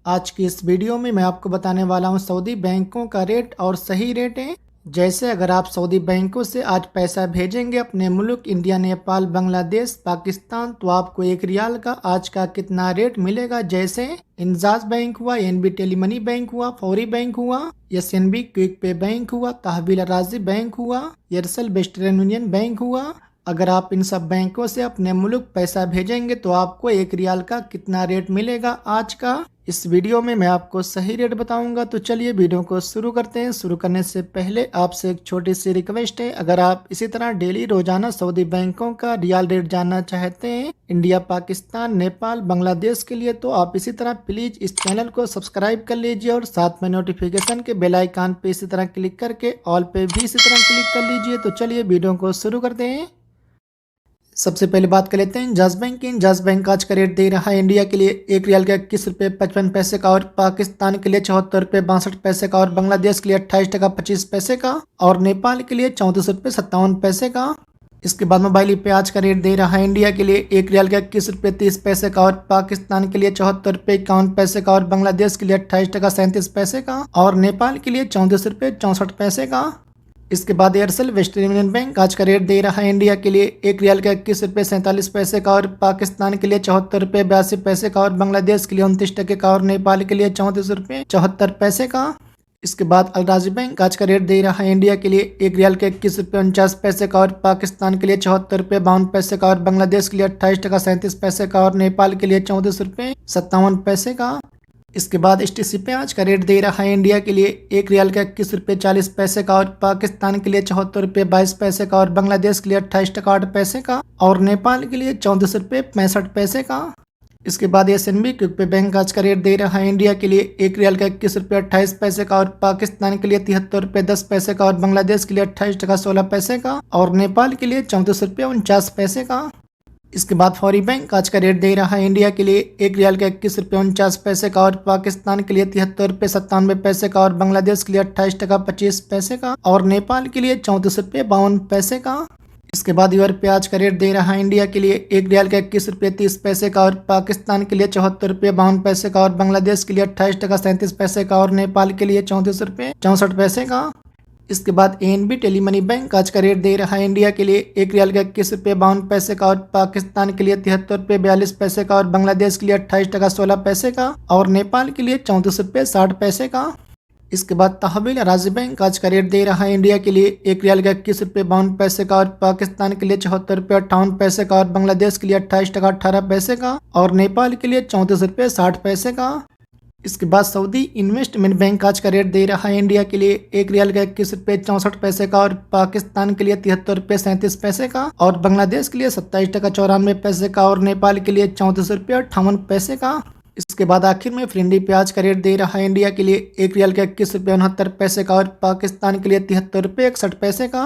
आज की इस वीडियो में मैं आपको बताने वाला हूं सऊदी बैंकों का रेट और सही रेट है। जैसे अगर आप सऊदी बैंकों से आज पैसा भेजेंगे अपने मुल्क इंडिया, नेपाल, बांग्लादेश, पाकिस्तान, तो आपको एक रियाल का आज का कितना रेट मिलेगा। जैसे इंजाज बैंक हुआ, एनबी टेलीमनी बैंक हुआ, फौरी बैंक हुआ, एसएनबी क्विक पे बैंक हुआ, तहवील राजी बैंक हुआ, एयरसेल वेस्टर्न यूनियन बैंक हुआ। अगर आप इन सब बैंकों से अपने मुल्क पैसा भेजेंगे तो आपको एक रियाल का कितना रेट मिलेगा आज का, इस वीडियो में मैं आपको सही रेट बताऊंगा। तो चलिए वीडियो को शुरू करते हैं। शुरू करने से पहले आपसे एक छोटी सी रिक्वेस्ट है, अगर आप इसी तरह डेली रोजाना सऊदी बैंकों का रियाल रेट जानना चाहते हैं इंडिया, पाकिस्तान, नेपाल, बांग्लादेश के लिए, तो आप इसी तरह प्लीज इस चैनल को सब्सक्राइब कर लीजिए और साथ में नोटिफिकेशन के बेल आइकन पे इसी तरह क्लिक करके ऑल पे भी इसी तरह क्लिक कर लीजिए। तो चलिए वीडियो को शुरू करते हैं। सबसे पहले बात कर लेते हैं इंजाज बैंक की। इंजाज बैंक आज का रेट दे रहा है इंडिया के लिए एक रियाल का 21 रुपये 55 पैसे का, और पाकिस्तान के लिए 74 रुपये 62 पैसे का, और बांग्लादेश के लिए 28 टका 25 पैसे का, और नेपाल के लिए 34 रुपये 57 पैसे का। इसके बाद मोबाइल पे आज का रेट दे रहा है इंडिया के लिए एक रियाल का 21 रुपये 30 पैसे का, और पाकिस्तान के लिए 74 रुपये 51 पैसे का, और बांग्लादेश के लिए 28 टका 37 पैसे का, और नेपाल के लिए 34 रुपये 64 पैसे का। इसके बाद एयरसेल वेस्टर्न यूनियन बैंक आज का रेट दे रहा है इंडिया के लिए एक रियाल का 21 रुपये 47 पैसे का, और पाकिस्तान के लिए 74 रुपये 82 पैसे का, और बांग्लादेश के लिए 29 टके का, और नेपाल के लिए 34 रुपये 74 पैसे का। इसके बाद अलराजी बैंक आज का रेट दे रहा है इंडिया के लिए एक रियाल का 21 रुपये 49 पैसे का, और पाकिस्तान के लिए 74 रुपये 52 पैसे का, और बांग्लादेश के लिए 28 टका 37 पैसे का, और नेपाल के लिए 34 रुपये 57 पैसे का। इसके बाद एचटीसी पे आज का रेट दे रहा है इंडिया के लिए एक रियाल का 21 रुपये 40 पैसे का, और पाकिस्तान के लिए 74 रुपये 22 पैसे का, और बांग्लादेश के लिए 28 टका 8 पैसे का, और नेपाल के लिए 34 रुपये 65 पैसे का। इसके बाद एसएनबी क्विक पे बैंक आज का रेट दे रहा है इंडिया के लिए एक रियाल का 21 रुपये 28 पैसे का, और पाकिस्तान के लिए 73 रुपये 10 पैसे का, और बांग्लादेश के लिए 28 टका 16 पैसे का, और नेपाल के लिए 34 रुपये 49 पैसे का। इसके बाद फौरी बैंक आज का रेट दे रहा है इंडिया के लिए एक रियाल का 21 रुपये 49 पैसे का, और पाकिस्तान के लिए 73 रुपये 97 पैसे का, और बांग्लादेश के लिए 28 टका 25 पैसे का, और नेपाल के लिए 34 रुपये 52 पैसे का। इसके बाद यूरो पे आज का रेट दे रहा है इंडिया के लिए एक रियाल का 21 रुपये 30 पैसे का, और पाकिस्तान के लिए 74 रुपये 52 पैसे का, और बांग्लादेश के लिए 28 टका 37 पैसे का, और नेपाल के लिए 34 रुपये 64 पैसे का। इसके बाद एनबी टेलीमनी बैंक आज का रेट दे रहा है इंडिया के लिए एक रियाल का 21 रुपये 52 पैसे का, और पाकिस्तान के लिए 73 रुपये 42 पैसे का, और बांग्लादेश के लिए 28 टका 16 पैसे का, और नेपाल के लिए 34 रुपये 60 पैसे का। इसके बाद तहवील राजी बैंक आज का रेट दे रहा है इंडिया के लिए एक रियाल का 21 रुपये 52 पैसे का, और पाकिस्तान के लिए 74 रुपये 58 पैसे का, और बांग्लादेश के लिए 28 टका 18 पैसे का, और नेपाल के लिए 34 रुपये 60 पैसे का। इसके बाद सऊदी इन्वेस्टमेंट बैंक आज का रेट दे रहा है इंडिया के लिए एक रियाल का 21 रुपये 64 पैसे का, और पाकिस्तान के लिए 73 रुपये 37 पैसे का, और बांग्लादेश के लिए 27 टका 94 पैसे का, और नेपाल के लिए 34 रुपये 58 पैसे का। इसके बाद आखिर में फ्रेंडी पे आज का रेट दे रहा है इंडिया के लिए एक रियाल का 21 रुपये 69 पैसे का, और पाकिस्तान के लिए 73 रुपये 61 पैसे का,